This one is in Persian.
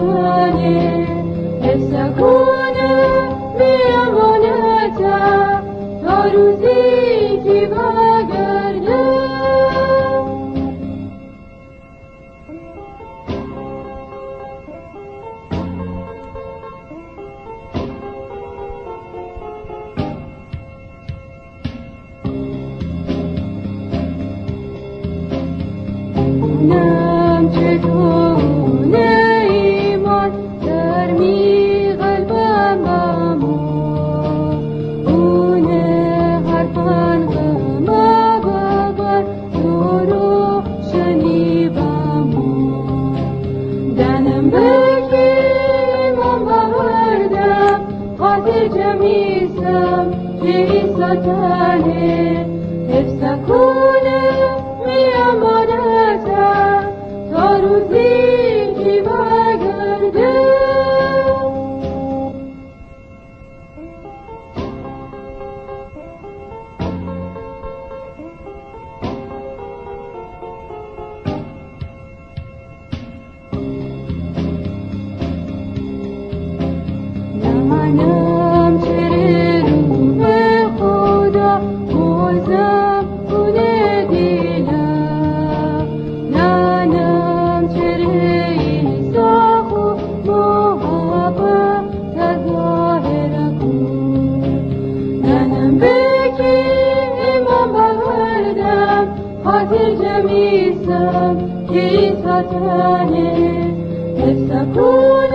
ستانه حفظ کنه بیامانتا تا روزی که برگرده. نم چگونه ایمان در می قلبم بمون اونه حرفان غم بابر تو رو شنیبم دنم بکی ایمان بردم خاطر جمیسم که ستانه حفظ کنه میامانتا تا روزی که برگرده. نمانم چره رو به خدا بازم کنه دیلم ننم چره ایسا خود محبت تظاهر کن ننم بکی ایمان بردم خاطر جمیسم که ستانه حفظ کن